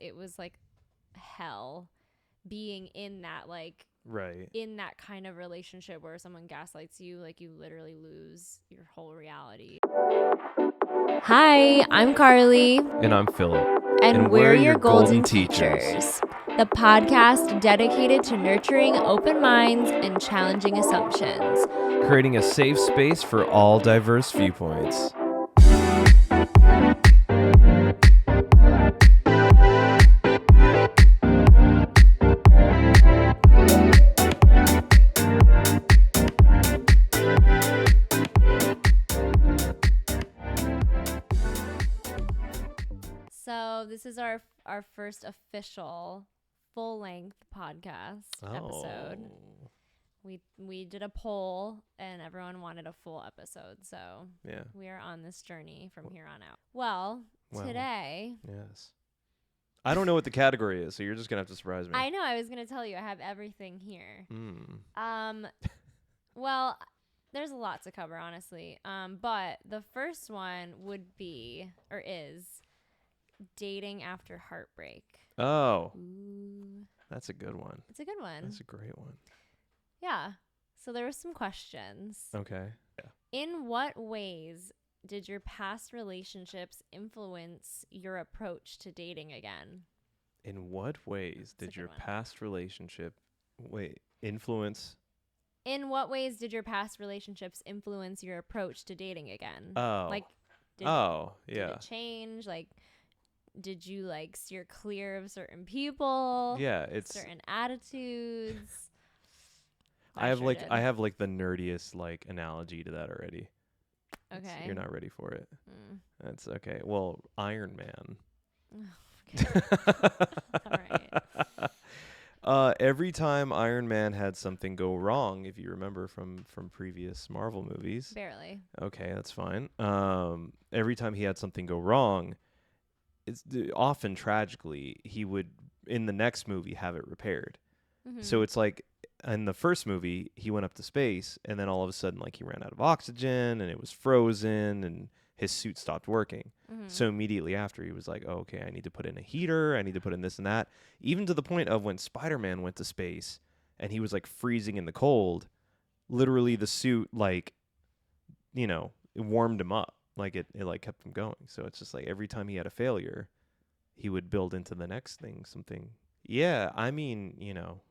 it was like hell being in that like Right. in that kind of relationship where someone gaslights you, like you literally lose your whole reality. Hi, I'm Carly. And I'm Phillip. And we're your golden teachers. The podcast dedicated to nurturing open minds and challenging assumptions. Creating a safe space for all diverse viewpoints. So this is our first official full-length podcast episode. We did a poll and everyone wanted a full episode, so yeah, we are on this journey from here on out. Well, today, yes, I don't know what the category is, so you're just gonna have to surprise me. I know, I was gonna tell you I have everything here. Mm. Well, there's a lot to cover, honestly. But the first one would be or is dating after heartbreak. Oh, Ooh. That's a good one. It's a good one. That's a great one. Yeah. So there were some questions. Okay. Yeah. In what ways did your past relationships influence your approach to dating again? In what ways did your past relationship influence? In what ways did your past relationships influence your approach to dating again? Oh. Like, did it change? Like, did you like steer clear of certain people? Yeah, it's certain attitudes. I have the nerdiest like analogy to that already. Okay. You're not ready for it. That's okay. Well, Iron Man. Okay. All right. Every time Iron Man had something go wrong, if you remember from previous Marvel movies. Barely. Okay, that's fine. Every time he had something go wrong, it's often tragically he would in the next movie have it repaired. Mm-hmm. So it's like in the first movie he went up to space and then all of a sudden like he ran out of oxygen and it was frozen and his suit stopped working. Mm-hmm. So immediately after he was like, oh, okay, I need to put in a heater, I need to put in this and that, even to the point of when Spider-Man went to space and he was like freezing in the cold, literally the suit like, you know, it warmed him up. Like it like kept him going. So it's just like every time he had a failure, he would build into the next thing something. Yeah, I mean, you know,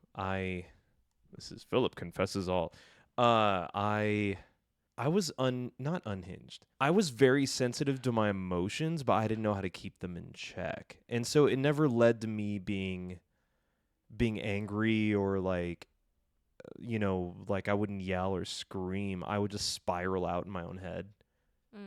this is Phillip confesses all. I was not unhinged. I was very sensitive to my emotions, but I didn't know how to keep them in check. And so it never led to me being angry or like, you know, like I wouldn't yell or scream. I would just spiral out in my own head,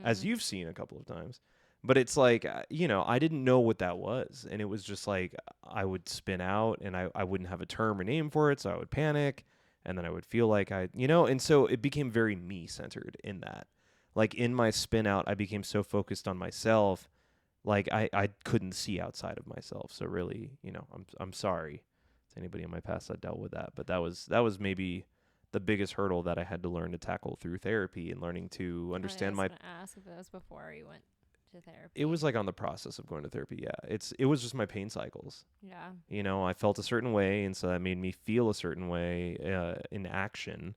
as you've seen a couple of times. But it's like, you know, I didn't know what that was. And it was just like I would spin out and I wouldn't have a term or name for it. So I would panic and then I would feel like and so it became very me-centered in that. Like in my spin out, I became so focused on myself, like I couldn't see outside of myself. So really, you know, I'm sorry to anybody in my past that dealt with that. But that was maybe the biggest hurdle that I had to learn to tackle through therapy and learning to understand I was going to ask if it was before you went to therapy. It was like on the process of going to therapy. Yeah. It was just my pain cycles. Yeah. You know, I felt a certain way. And so that made me feel a certain way in action.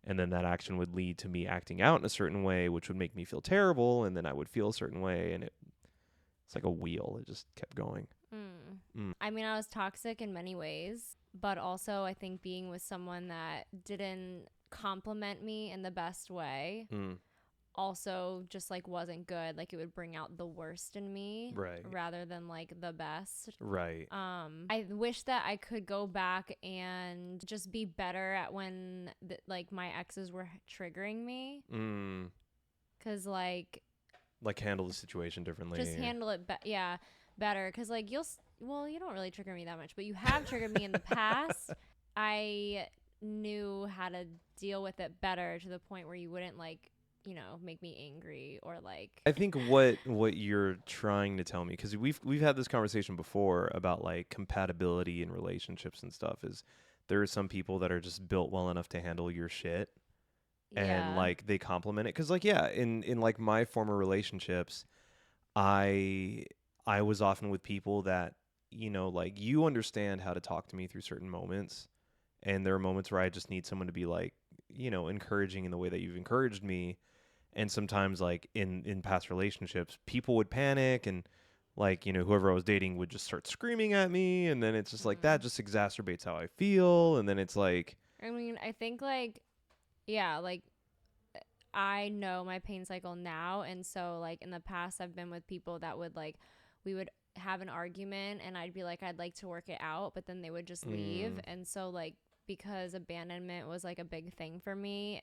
And then that action would lead to me acting out in a certain way, which would make me feel terrible. And then I would feel a certain way. And it's like a wheel. It just kept going. I mean, I was toxic in many ways, but also I think being with someone that didn't compliment me in the best way also just like wasn't good. Like it would bring out the worst in me rather than like the best. Right. I wish that I could go back and just be better at when like my exes were triggering me. 'Cause like handle the situation differently. Just handle it better. 'Cause like you don't really trigger me that much, but you have triggered me in the past. I knew how to deal with it better to the point where you wouldn't like, you know, make me angry or like. I think what you're trying to tell me, because we've had this conversation before about like compatibility in relationships and stuff, is there are some people that are just built well enough to handle your shit and like they compliment it. Because like in like my former relationships, I was often with people that like you understand how to talk to me through certain moments. And there are moments where I just need someone to be like, encouraging in the way that you've encouraged me. And sometimes like in past relationships, people would panic and like, whoever I was dating would just start screaming at me. And then it's just like that just exacerbates how I feel. And then it's like, I mean, I think like, yeah, like I know my pain cycle now. And so like in the past, I've been with people that would like, we would have an argument and I'd be like, I'd like to work it out, but then they would just leave. And so like, because abandonment was like a big thing for me,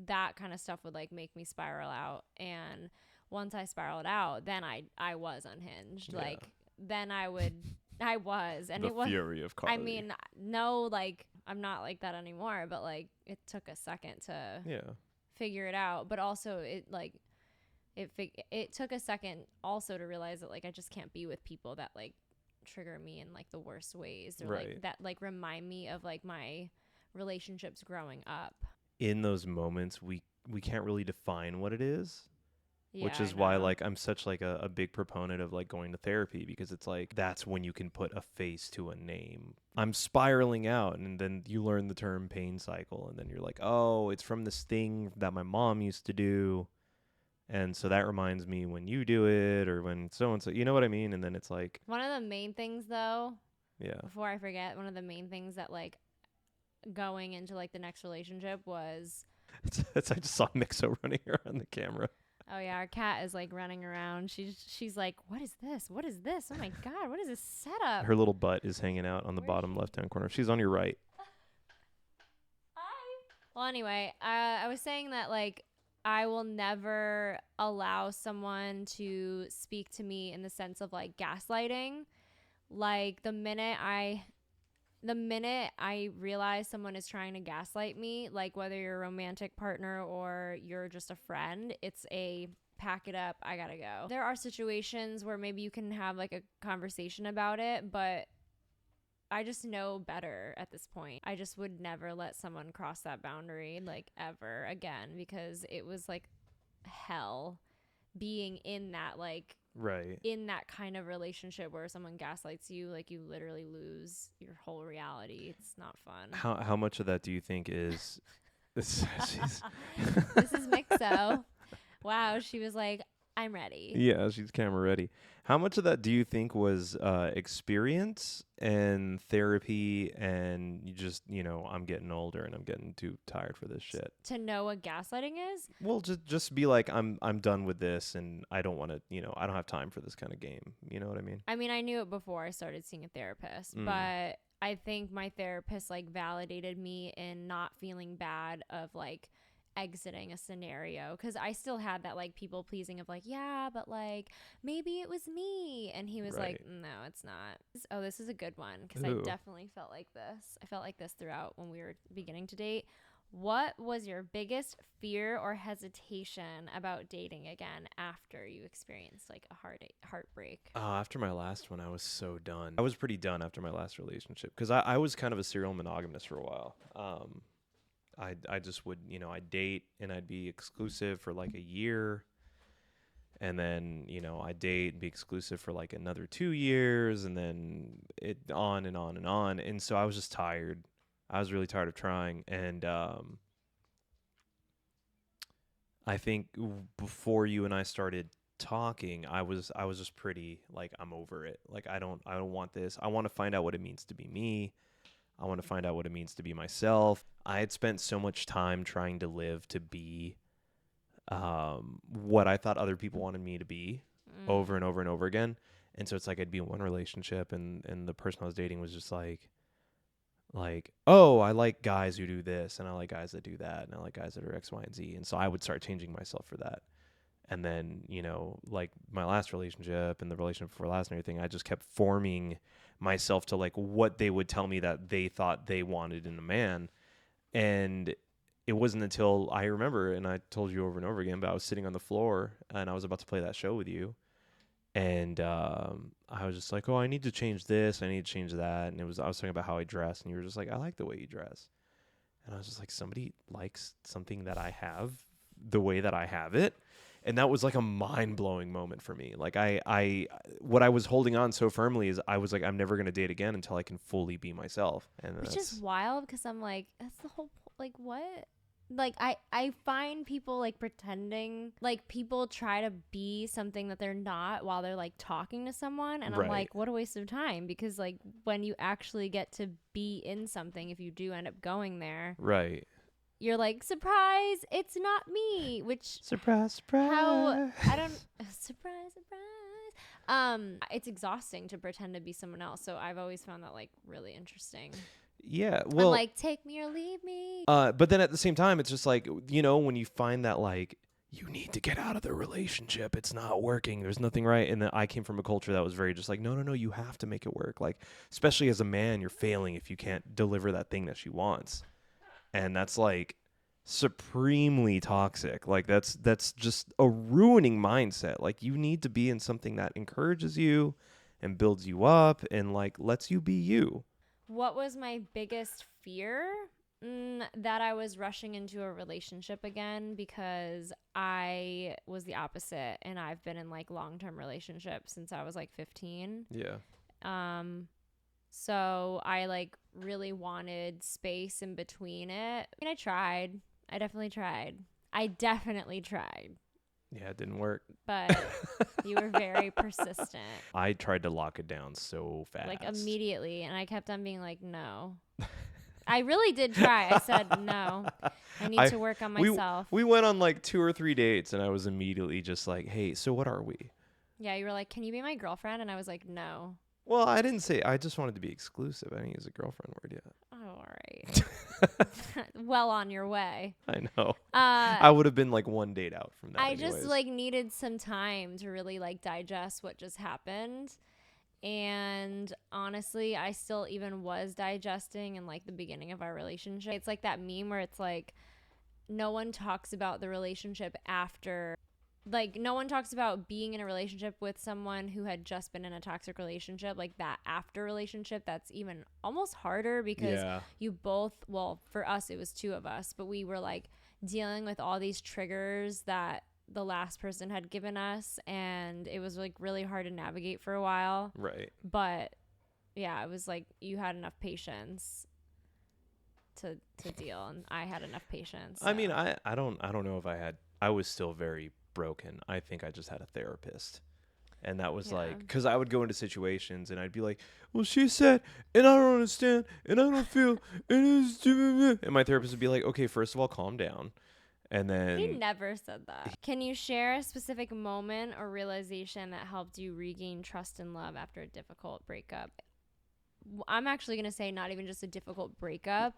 that kind of stuff would like make me spiral out. And once I spiraled out, then I was unhinged. Yeah. Like then I was, and the it was fury of Carly. I mean, no, like I'm not like that anymore, but like it took a second to figure it out. But also it took a second also to realize that like I just can't be with people that like trigger me in like the worst ways, or like that like remind me of like my relationships growing up. In those moments, we can't really define what it is. Yeah, which is why like I'm such like a big proponent of like going to therapy, because it's like that's when you can put a face to a name. I'm spiraling out, and then you learn the term pain cycle, and then you're like, oh, it's from this thing that my mom used to do, and so that reminds me when you do it, or when so and so, you know what I mean? And then it's like one of the main things though, before I forget, one of the main things that like going into like the next relationship was I just saw Mixo running around the camera. Oh yeah, our cat is like running around. She's like, what is this? What is this? Oh my god, what is this setup? Her little butt is hanging out on the bottom left-hand corner. She's on your right. Hi. Well, anyway, I was saying that like I will never allow someone to speak to me in the sense of like gaslighting. Like the minute I realize someone is trying to gaslight me, like whether you're a romantic partner or you're just a friend, it's a pack it up, I gotta go. There are situations where maybe you can have like a conversation about it, but I just know better at this point. I just would never let someone cross that boundary like ever again, because it was like hell being in that like in that kind of relationship where someone gaslights you. Like you literally lose your whole reality. It's not fun. How much of that do you think is this is Mixo. Wow, she was like, I'm ready. Yeah, she's camera ready. How much of that do you think was experience and therapy, and you just, I'm getting older and I'm getting too tired for this shit? To know what gaslighting is? Well, just be like, I'm done with this, and I don't want to, I don't have time for this kind of game. You know what I mean? I mean, I knew it before I started seeing a therapist, but I think my therapist like validated me in not feeling bad of like exiting a scenario, because I still had that like people pleasing of like, yeah, but like maybe it was me, and he was like, no, it's not. Oh, this is a good one, because I definitely felt like this throughout when we were beginning to date. What was your biggest fear or hesitation about dating again after you experienced like a heartbreak? After my last one, I was so done. I was pretty done after my last relationship, because I was kind of a serial monogamist for a while. I just would, I'd date and I'd be exclusive for like a year. And then, I'd date and be exclusive for like another 2 years, and then it on and on and on. And so I was just tired. I was really tired of trying. And I think before you and I started talking, I was just pretty like, I'm over it. Like, I don't want this. I want to find out what it means to be me. I want to find out what it means to be myself. I had spent so much time trying to live to be what I thought other people wanted me to be over and over and over again. And so it's like I'd be in one relationship, and the person I was dating was just like, oh, I like guys who do this, and I like guys that do that, and I like guys that are X, Y, and Z. And so I would start changing myself for that. And then, like my last relationship and the relationship before last and everything, I just kept forming myself to like what they would tell me that they thought they wanted in a man. And it wasn't until I remember, and I told you over and over again, but I was sitting on the floor and I was about to play that show with you. And I was just like, oh, I need to change this. I need to change that. And I was talking about how I dress, and you were just like, I like the way you dress. And I was just like, somebody likes something that I have the way that I have it. And that was like a mind-blowing moment for me. Like what I was holding on so firmly is I was like, I'm never going to date again until I can fully be myself. And Which is wild because I'm like, that's the whole, like, what? Like, I find people like pretending, like people try to be something that they're not while they're like talking to someone. And I'm like, what a waste of time, because like when you actually get to be in something, if you do end up going there. Right. You're like, surprise, it's not me, which surprise. I don't surprise. It's exhausting to pretend to be someone else. So I've always found that like really interesting. Yeah. Well, I'm like, take me or leave me. But then at the same time, it's just like, when you find that like you need to get out of the relationship, it's not working, there's nothing right. And then I came from a culture that was very just like, no, you have to make it work. Like, especially as a man, you're failing if you can't deliver that thing that she wants. And that's like supremely toxic. Like that's just a ruining mindset. Like you need to be in something that encourages you and builds you up and like lets you be you. What was my biggest fear? That I was rushing into a relationship again, because I was the opposite, and I've been in like long-term relationships since I was like 15. Yeah. So I like really wanted space in between it. I mean, I tried. I definitely tried. Yeah, it didn't work. But you were very persistent. I tried to lock it down so fast. Like immediately. And I kept on being like, no. I really did try. I said, no, I need to work on myself. We went on like 2 or 3 dates and I was immediately just like, hey, so what are we? Yeah, you were like, can you be my girlfriend? And I was like, no. Well, I didn't say, I just wanted to be exclusive. I didn't use a girlfriend word yet. Oh, all right. Well on your way. I know. I would have been like 1 date out from that. I just like needed some time to really like digest what just happened. And honestly, I still even was digesting in like the beginning of our relationship. It's like that meme where it's like, no one talks about the relationship after. Like, no one talks about being in a relationship with someone who had just been in a toxic relationship, like that after relationship. That's even almost harder because you both, well, for us, it was 2 of us, but we were like dealing with all these triggers that the last person had given us. And it was like really hard to navigate for a while. Right. But yeah, it was like you had enough patience to deal, and I had enough patience. So. I mean, I don't know if I was still very broken. I think I just had a therapist, and that was like, because I would go into situations and I'd be like, well, she said, and I don't understand, and I don't feel, and my therapist would be like, okay, first of all, calm down. And then he never said that. Can you share a specific moment or realization that helped you regain trust and love after a difficult breakup? I'm actually gonna say not even just a difficult breakup.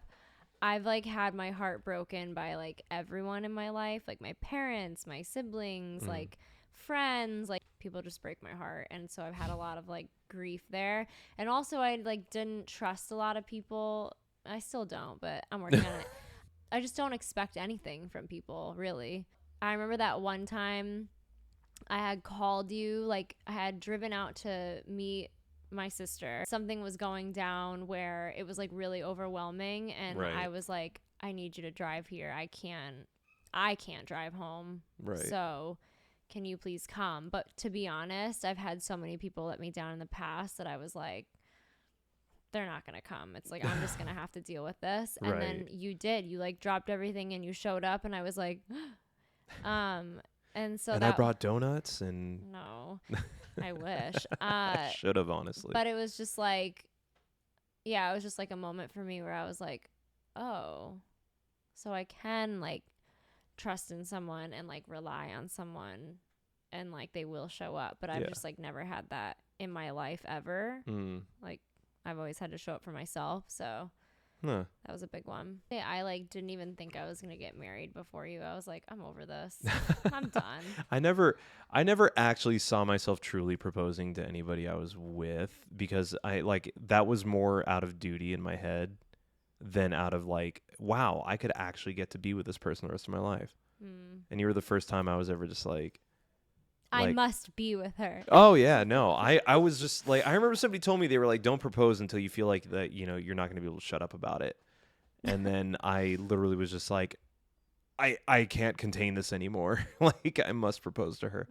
I've like had my heart broken by like everyone in my life, like my parents, my siblings, like friends, like people just break my heart. And so I've had a lot of like grief there. And also I like didn't trust a lot of people. I still don't, but I'm working on it. I just don't expect anything from people, really. I remember that one time I had called you, like I had driven out to meet my sister. Something was going down where it was like really overwhelming, and I was like, I need you to drive here. I can't drive home. Right. So can you please come? But to be honest, I've had so many people let me down in the past that I was like, they're not going to come. It's like, I'm just going to have to deal with this. And then you did. You like dropped everything and you showed up, and I was like, and so I brought donuts and no, I wish. Should have, honestly. But it was just like, yeah, it was just like a moment for me where I was like, oh, so I can like trust in someone and like rely on someone, and like they will show up. But I've just like never had that in my life ever. Like I've always had to show up for myself. So that was a big one. I like didn't even think I was going to get married before you. I was like, I'm over this. I'm done. I never actually saw myself truly proposing to anybody I was with, because I like that was more out of duty in my head than out of like, wow, I could actually get to be with this person the rest of my life. And you were the first time I was ever just like, I must be with her. Oh yeah, no. I was just like, I remember somebody told me, they were like, don't propose until you feel like that, you're not going to be able to shut up about it. And then I literally was just like, I can't contain this anymore. Like, I must propose to her.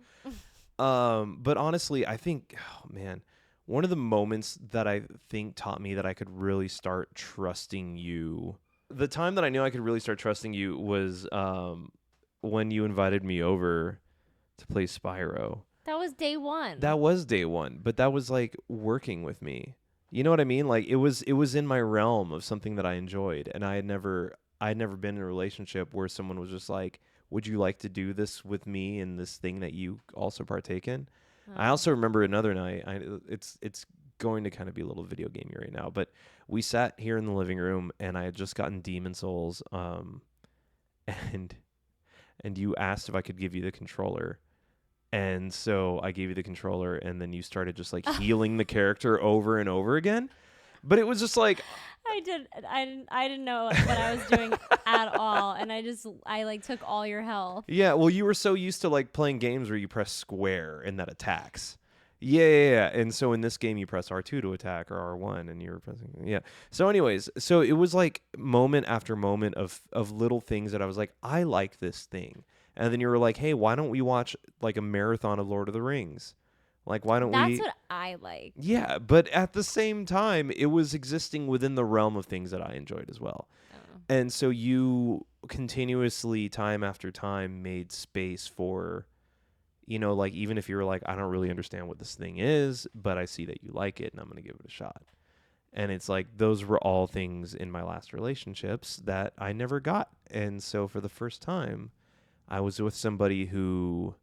But honestly, I think, oh man, one of the moments that I think taught me that I could really start trusting you, the time that I knew I could really start trusting you was when you invited me over to play Spyro. That was day one. That was day one, but that was like working with me. You know what I mean? Like, it was in my realm of something that I enjoyed, and I had never been in a relationship where someone was just like, would you like to do this with me in this thing that you also partake in? I also remember another night. It's going to kind of be a little video gamey right now, but we sat here in the living room, and I had just gotten Demon Souls, and you asked if I could give you the controller, and so I gave you the controller, and then you started just like healing the character over and over again. But it was just like, I didn't know what I was doing at all, and I like took all your health. yeah, well, you were so used to like playing games where you press square and that attacks. Yeah. And so in this game, you press R2 to attack, or R1, and you were pressing. Yeah. So, anyways, so it was like moment after moment of little things that I was like, I like this thing. And then you were like, hey, why don't we watch like a marathon of Lord of the Rings? Like, why don't we? That's what I like. Yeah, but at the same time, it was existing within the realm of things that I enjoyed as well. Oh. And so you continuously, time after time, made space for, like, even if you were like, I don't really understand what this thing is, but I see that you like it and I'm going to give it a shot. And it's like, those were all things in my last relationships that I never got. And so for the first time, I was with somebody who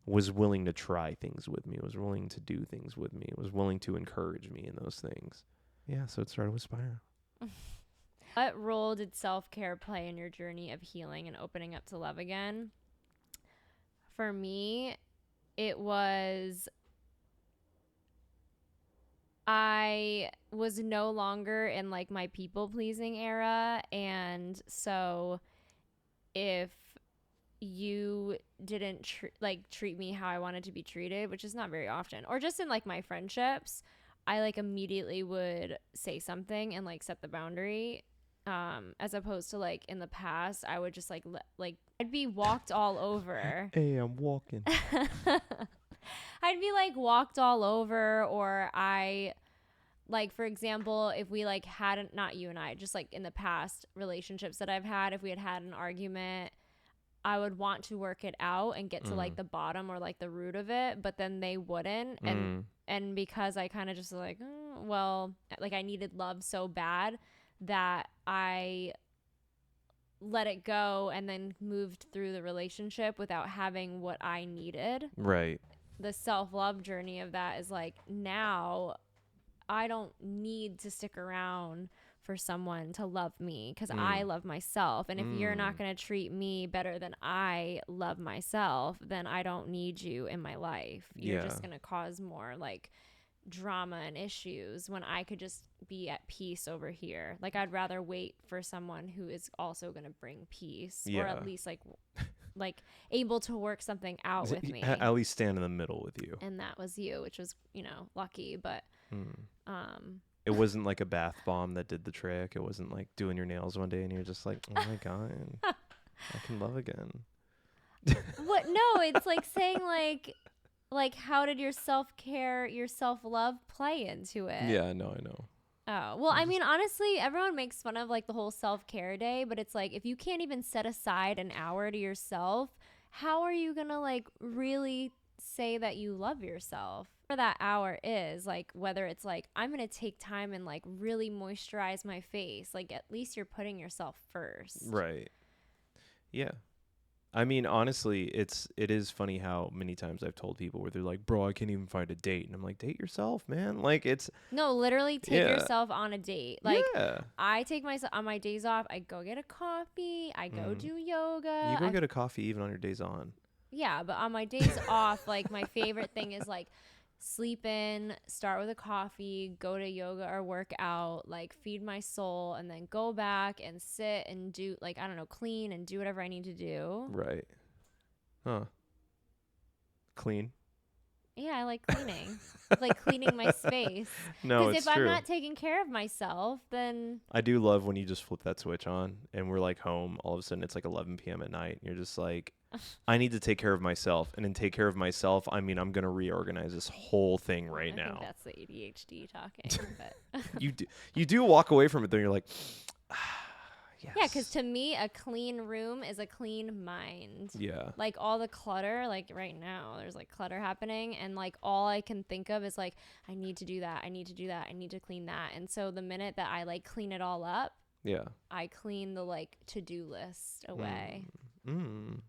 was willing to try things with me, was willing to do things with me, was willing to encourage me in those things. Yeah, so it started with Spyro. What role did self-care play in your journey of healing and opening up to love again? For me, it was I was no longer in like my people-pleasing era, and so if you didn't treat me how I wanted to be treated, which is not very often, or just in like my friendships, I like immediately would say something and like set the boundary, as opposed to like in the past I would just like I'd be walked all over. Hey, I'm walking. I'd be like walked all over, or I like, for example, if we like hadn't, not you and I, just like in the past relationships that I've had, if we had an argument, I would want to work it out and get to like the bottom or like the root of it, but then they wouldn't. And because I kind of just like, well, like I needed love so bad that I let it go and then moved through the relationship without having what I needed. Right. The self-love journey of that is like, now I don't need to stick around for someone to love me because I love myself. And if you're not going to treat me better than I love myself, then I don't need you in my life. You're just going to cause more like drama and issues when I could just be at peace over here. Like, I'd rather wait for someone who is also going to bring peace, or at least like able to work something out with me. At least stand in the middle with you. And that was you, which was, lucky, but it wasn't like a bath bomb that did the trick. It wasn't like doing your nails one day and you're just like, oh my God, I can love again. What? No, it's like saying like how did your self-care, your self-love play into it? Yeah, no, I know. Oh, well, I mean, honestly, everyone makes fun of like the whole self-care day, but it's like, if you can't even set aside an hour to yourself, how are you gonna like really say that you love yourself? That hour is like, whether it's like, I'm gonna take time and like really moisturize my face, like at least you're putting yourself first. Right. Yeah. I mean, honestly, it is funny how many times I've told people where they're like, bro, I can't even find a date, and I'm like, date yourself, man. Like, it's no, literally take yourself on a date. Like, yeah. I take myself on my days off, I go get a coffee, I go do yoga. You go get a coffee even on your days on. Yeah, but on my days off, like my favorite thing is like sleep in, start with a coffee, go to yoga or work out, like feed my soul, and then go back and sit and do like, I don't know, clean and do whatever I need to do. Right. Huh. Clean. Yeah, I like cleaning. Like cleaning my space. No, Because it's if I'm true. not taking care of myself, then I do love when you just flip that switch on and we're like home. All of a sudden, it's like 11 p.m. at night. And you're just like, I need to take care of myself. And in take care of myself, I mean, I'm going to reorganize this whole thing right I now. think that's the ADHD talking. But You do walk away from it, though. You're like, yes. yeah, because to me, a clean room is a clean mind. Yeah. Like all the clutter, like right now, there's like clutter happening. And like all I can think of is like, I need to do that. I need to do that. I need to clean that. And so the minute that I like clean it all up, Yeah. I clean the like to-do list away. And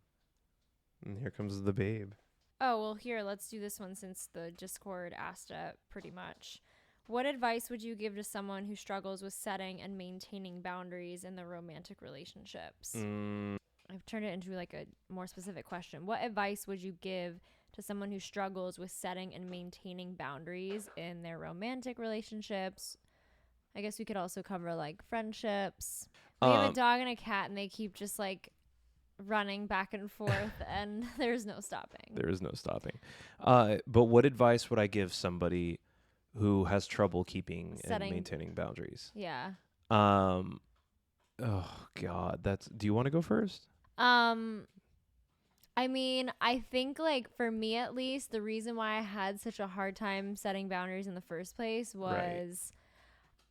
here comes the babe. Oh, well, here, let's do this one since the Discord asked it pretty much. What advice would you give to someone who struggles with setting and maintaining boundaries in their romantic relationships? I've turned it into like a more specific question. What advice would you give to someone who struggles with setting and maintaining boundaries in their romantic relationships? I guess we could also cover like friendships. We have a dog and a cat, and they keep just like running back and forth, and there's no stopping. There is no stopping. But what advice would I give somebody who has trouble keeping and maintaining boundaries? Yeah. Oh God, do you want to go first? I mean, I think like for me at least, the reason why I had such a hard time setting boundaries in the first place was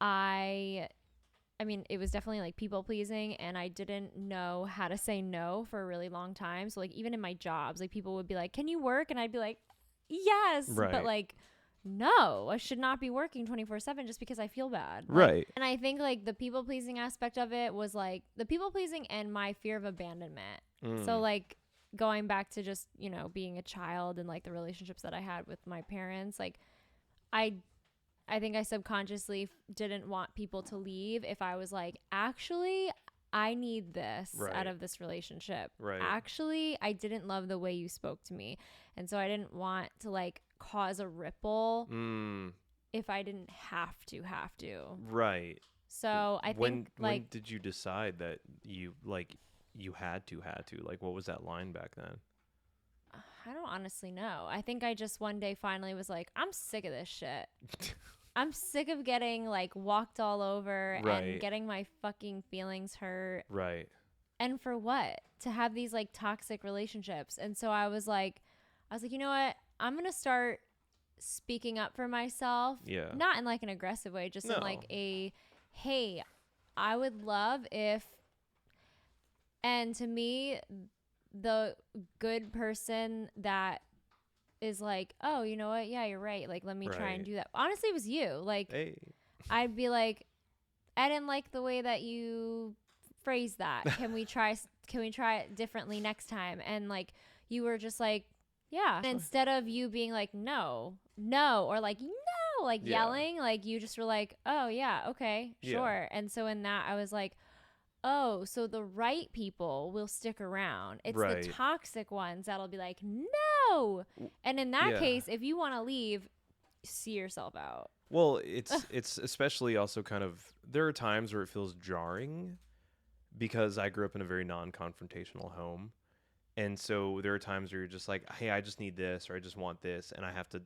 I mean, it was definitely like people pleasing, and I didn't know how to say no for a really long time. So like even in my jobs, like people would be like, "Can you work?" And I'd be like, "Yes." Right. But like, no, I should not be working 24/7 just because I feel bad. Right. And I think like the people pleasing aspect of it was like the people pleasing and my fear of abandonment. So like going back to just, you know, being a child and like the relationships that I had with my parents, like I think I subconsciously didn't want people to leave if I was like, actually, I need this out of this relationship. Right. Actually, I didn't love the way you spoke to me. And so I didn't want to like cause a ripple if I didn't have to. Right. So I think like, when did you decide that you had to? Like, what was that line back then? I don't honestly know. I think I just one day finally was like, I'm sick of this shit. I'm sick of getting like walked all over and getting my fucking feelings hurt. Right. And for what? To have these like toxic relationships. And so I was like, you know what? I'm going to start speaking up for myself. Yeah. Not in like an aggressive way, just in like a, hey, I would love if, and to me, the good person that is like, oh, you know what? Yeah, you're right. Like, let me try and do that. Honestly, it was you. Like, hey. I'd be like, I didn't like the way that you phrased that. Can we try it differently next time? And like, you were just like, yeah. And instead of you being like, no, or like, no, like yelling, like you just were like, oh yeah, okay, sure. And so in that, I was like, oh, so the right people will stick around. It's the toxic ones that'll be like, no. And in that case, if you want to leave, see yourself out. Well, it's especially also kind of, there are times where it feels jarring because I grew up in a very non-confrontational home. And so there are times where you're just like, hey, I just need this, or I just want this. And I have to,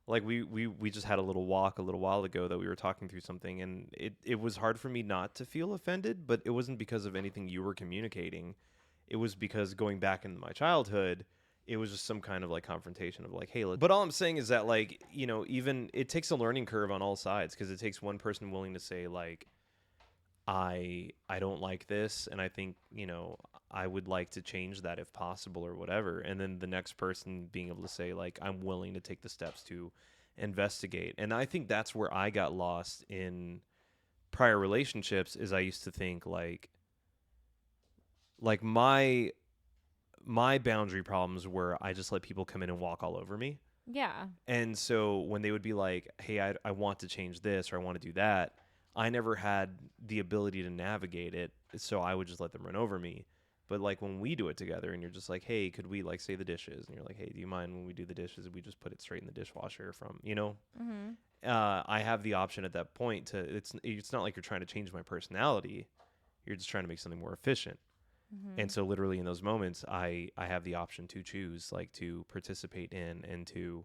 like, we just had a little walk a little while ago that we were talking through something, and it was hard for me not to feel offended, but it wasn't because of anything you were communicating. It was because going back into my childhood, it was just some kind of like confrontation of like, hey, but all I'm saying is that, like, you know, even it takes a learning curve on all sides, because it takes one person willing to say like, I don't like this, and I think, you know, I would like to change that if possible or whatever. And then the next person being able to say like, I'm willing to take the steps to investigate. And I think that's where I got lost in prior relationships, is I used to think like my boundary problems were I just let people come in and walk all over me. Yeah. And so when they would be like, hey, I want to change this, or I want to do that, I never had the ability to navigate it. So I would just let them run over me. But like when we do it together and you're just like, hey, could we like say the dishes? And you're like, hey, do you mind when we do the dishes, we just put it straight in the dishwasher from, you know? Mm-hmm. I have the option at that point to, it's not like you're trying to change my personality. You're just trying to make something more efficient. Mm-hmm. And so literally in those moments, I have the option to choose, like, to participate in and to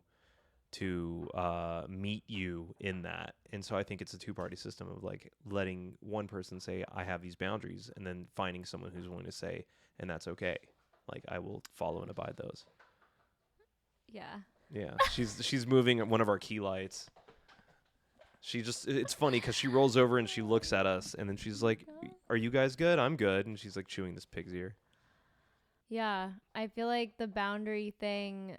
to meet you in that. And so I think it's a two-party system of like letting one person say, I have these boundaries, and then finding someone who's willing to say, and that's okay. Like, I will follow and abide those. Yeah. Yeah. She's moving one of our key lights. It's funny because she rolls over and she looks at us, and then she's like, are you guys good? I'm good. And she's like chewing this pig's ear. Yeah. I feel like the boundary thing,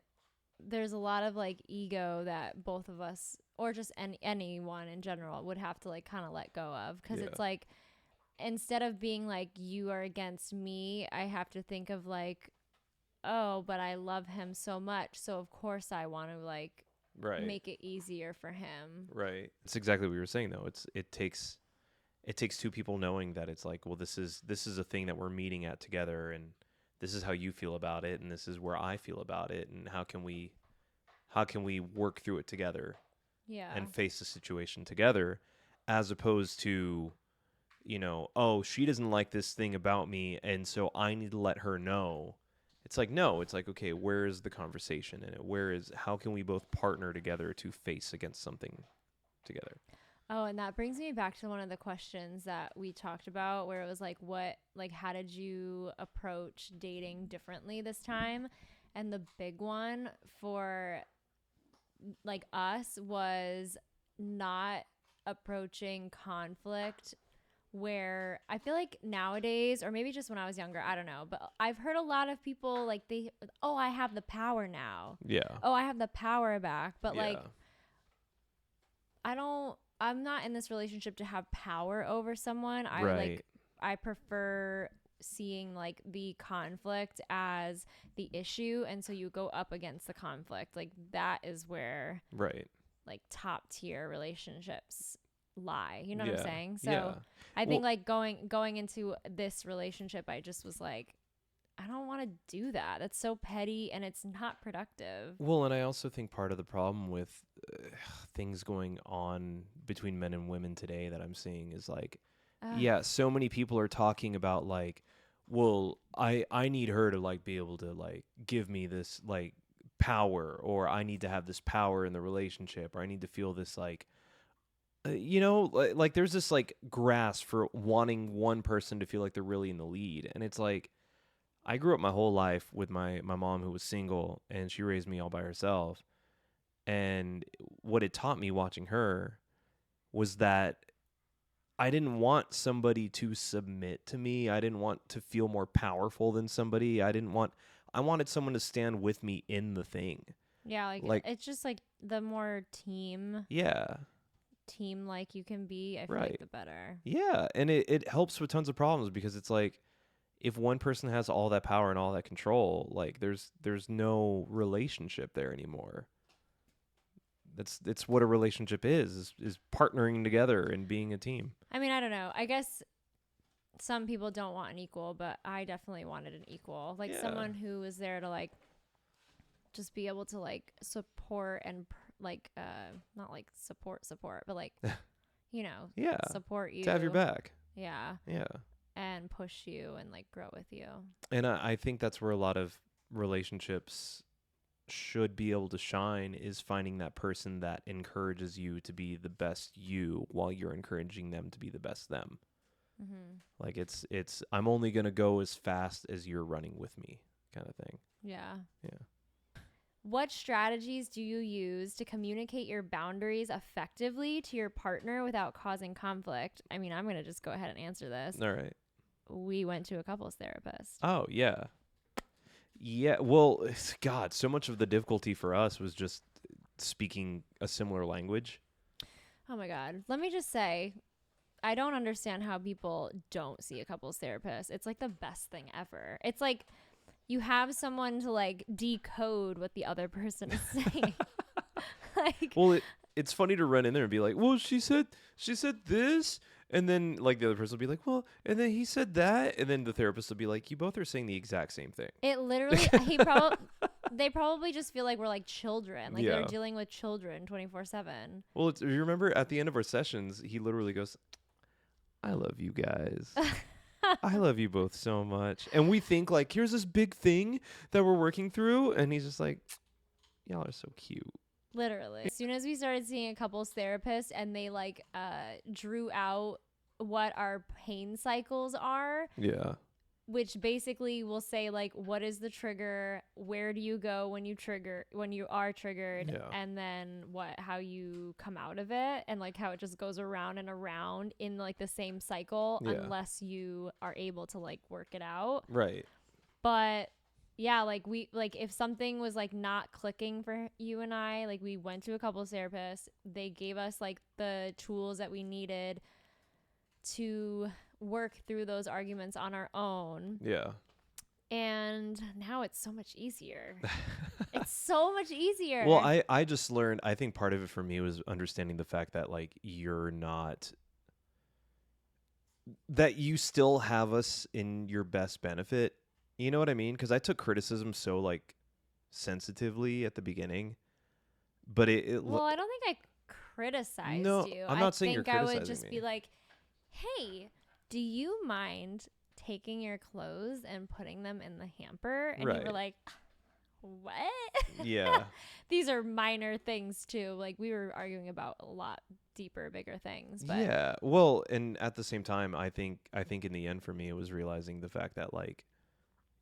there's a lot of like ego that both of us, or just anyone in general, would have to like kind of let go of, because it's like, instead of being like, you are against me, I have to think of like, oh, but I love him so much, so of course I want to like make it easier for him. Right. It's exactly what you were saying though. It takes two people knowing that it's like, well, this is a thing that we're meeting at together, and this is how you feel about it, and this is where I feel about it, and how can we work through it together, and face the situation together, as opposed to, oh, she doesn't like this thing about me, and so I need to let her know. It's like, no, it's like, okay, where is the conversation in it? How can we both partner together to face against something together? Oh, and that brings me back to one of the questions that we talked about, where it was like, how did you approach dating differently this time? And the big one for like us was not approaching conflict, where I feel like nowadays, or maybe just when I was younger, I don't know, but I've heard a lot of people like, I have the power now. Yeah. Oh, I have the power back. But like, I'm not in this relationship to have power over someone. I prefer seeing like the conflict as the issue, and so you go up against the conflict. Like, that is where like top tier relationships lie. You know what I'm saying? So I think like going into this relationship, I just was like, I don't want to do that. That's so petty and it's not productive. Well, and I also think part of the problem with things going on between men and women today that I'm seeing is like, so many people are talking about like, well, I need her to like be able to like give me this like power, or I need to have this power in the relationship, or I need to feel this like, like there's this like grasp for wanting one person to feel like they're really in the lead. And it's like, I grew up my whole life with my mom, who was single, and she raised me all by herself. And what it taught me watching her was that I didn't want somebody to submit to me. I didn't want to feel more powerful than somebody. I wanted someone to stand with me in the thing. Yeah, like it's just like the more team like you can be, I feel like the better. Yeah, and it helps with tons of problems, because it's like, if one person has all that power and all that control, like there's no relationship there anymore. It's what a relationship is partnering together and being a team. I mean, I don't know. I guess some people don't want an equal, but I definitely wanted an equal. Like someone who was there to like just be able to like support and like not like support, but like support you. To have your back. Yeah. Yeah. And push you and like grow with you. And I think that's where a lot of relationships should be able to shine, is finding that person that encourages you to be the best you while you're encouraging them to be the best them. Mm-hmm. Like it's I'm only going to go as fast as you're running with me kind of thing. Yeah. Yeah. What strategies do you use to communicate your boundaries effectively to your partner without causing conflict? I mean, I'm going to just go ahead and answer this. All right. We went to a couples therapist. Oh, yeah. Yeah, well, God, so much of the difficulty for us was just speaking a similar language. Oh, my God. Let me just say, I don't understand how people don't see a couples therapist. It's like the best thing ever. It's like you have someone to like decode what the other person is saying. Well, it's funny to run in there and be like, well, she said this. And then like the other person will be like, well, and then he said that. And then the therapist will be like, you both are saying the exact same thing. It literally, they probably just feel like we're like children. Like they're dealing with children 24/7. Well, you remember at the end of our sessions, he literally goes, I love you guys. I love you both so much. And we think like, here's this big thing that we're working through. And he's just like, y'all are so cute. Literally. As soon as we started seeing a couples therapist and they like drew out what our pain cycles are, Yeah. which basically will say like what is the trigger, where do you go when you are triggered, Yeah. and then how you come out of it, and like how it just goes around and around in like the same cycle unless you are able to like work it out. Right. But yeah, like if something was like not clicking for you and I, like we went to a couples therapist, they gave us like the tools that we needed to work through those arguments on our own. Yeah. And now it's so much easier. It's so much easier. Well, I just learned, I think part of it for me was understanding the fact that like that you still have us in your best benefit. You know what I mean? Because I took criticism so like sensitively at the beginning, but well, I don't think I criticized you. I'm not saying you're criticizing criticizing I would just be like, hey, do you mind taking your clothes and putting them in the hamper? And you were like, what? Yeah. These are minor things too. Like we were arguing about a lot deeper, bigger things. But yeah. Well, and at the same time, I think in the end for me, it was realizing the fact that like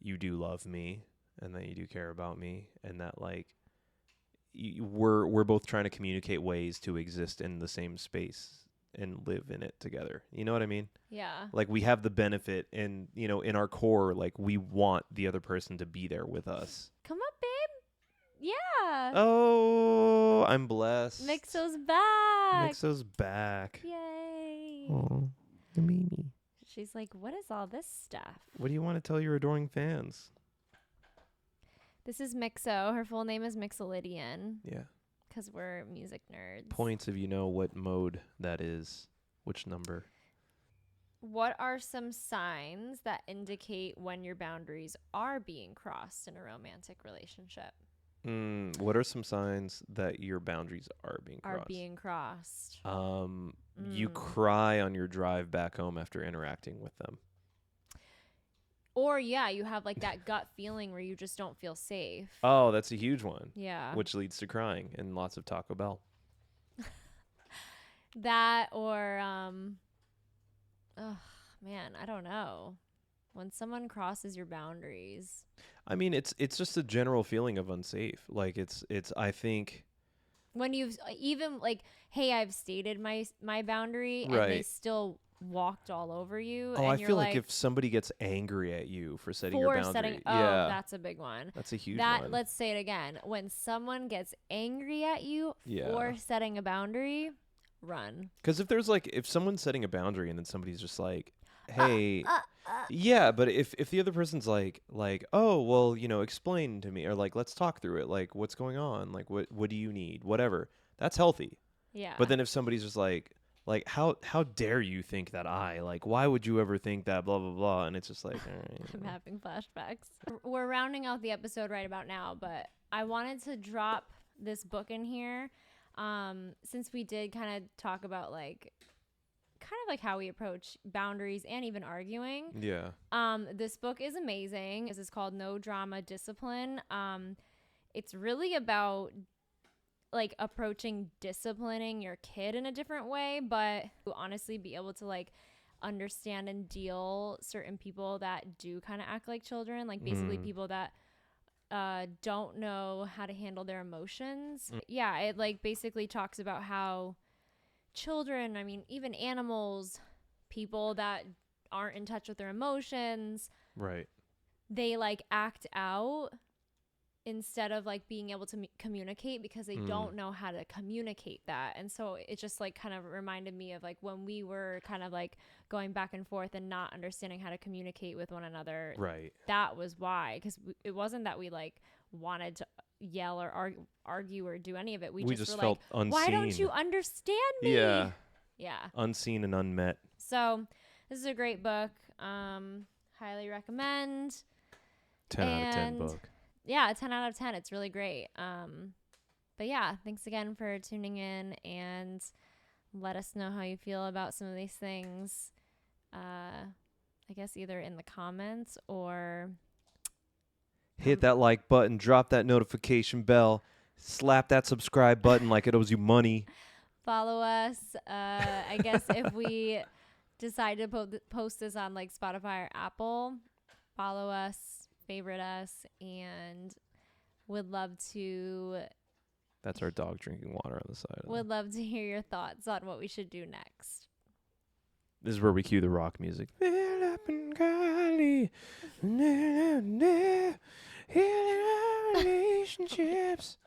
you do love me and that you do care about me, and that like we're both trying to communicate ways to exist in the same space and live in it together. You know what I mean? Yeah. Like we have the benefit, and you know, in our core, like we want the other person to be there with us. Come up, babe. Yeah. Oh, I'm blessed. Mixo's back. Mixo's back. Yay. Oh, Mimi. She's like, what is all this stuff? What do you want to tell your adoring fans? This is Mixo. Her full name is Mixolydian. Yeah. Because we're music nerds. Points if you know what mode that is, which number. What are some signs that indicate when your boundaries are being crossed in a romantic relationship? What are some signs that your boundaries are being crossed? You cry on your drive back home after interacting with them. Or, yeah, you have like that gut feeling where you just don't feel safe. Oh, that's a huge one. Yeah. Which leads to crying and lots of Taco Bell. That or, oh, man, I don't know. When someone crosses your boundaries. I mean, it's just a general feeling of unsafe. Like it's I think when you've even like, hey, I've stated my boundary and they still walked all over you. Oh, and I you're feel like if somebody gets angry at you for setting your boundary. Yeah, that's a big one. That's a huge one. Let's say it again. When someone gets angry at you for setting a boundary, run. Because if someone's setting a boundary and then somebody's just like, hey, yeah, but if the other person's like, oh, well, you know, explain to me, or like, let's talk through it, like, what's going on, like, what do you need, whatever, that's healthy. Yeah. But then if somebody's just like how dare you think that why would you ever think that, blah blah blah, and it's just like, all right. I'm having flashbacks. We're rounding out the episode right about now, but I wanted to drop this book in here, since we did kind of talk about like how we approach boundaries and even arguing. Yeah. This book is amazing. This is called No Drama Discipline. It's really about like approaching disciplining your kid in a different way, but honestly be able to like understand and deal certain people that do kind of act like children, like basically people that don't know how to handle their emotions. Yeah, it like basically talks about how children, I mean, even animals, people that aren't in touch with their emotions, right, they like act out instead of like being able to communicate because they don't know how to communicate that. And so it just like kind of reminded me of like when we were kind of like going back and forth and not understanding how to communicate with one another. Right. That was why, because it wasn't that we like wanted to yell or argue or do any of it. We just were felt like, unseen. Why don't you understand me? Yeah. Unseen and unmet. So this is a great book. Highly recommend. 10 out of 10 book. Yeah, 10 out of 10. It's really great. But yeah, thanks again for tuning in, and let us know how you feel about some of these things. I guess either in the comments or hit that like button, drop that notification bell, Slap that subscribe button like it owes you money. Follow us. I guess if we decide to post this on like Spotify or Apple, follow us, favorite us, and would love to. That's our dog drinking water on the side. Would love to hear your thoughts on what we should do next. This is where we cue the rock music. Phillip and Kylie, healing our relationships.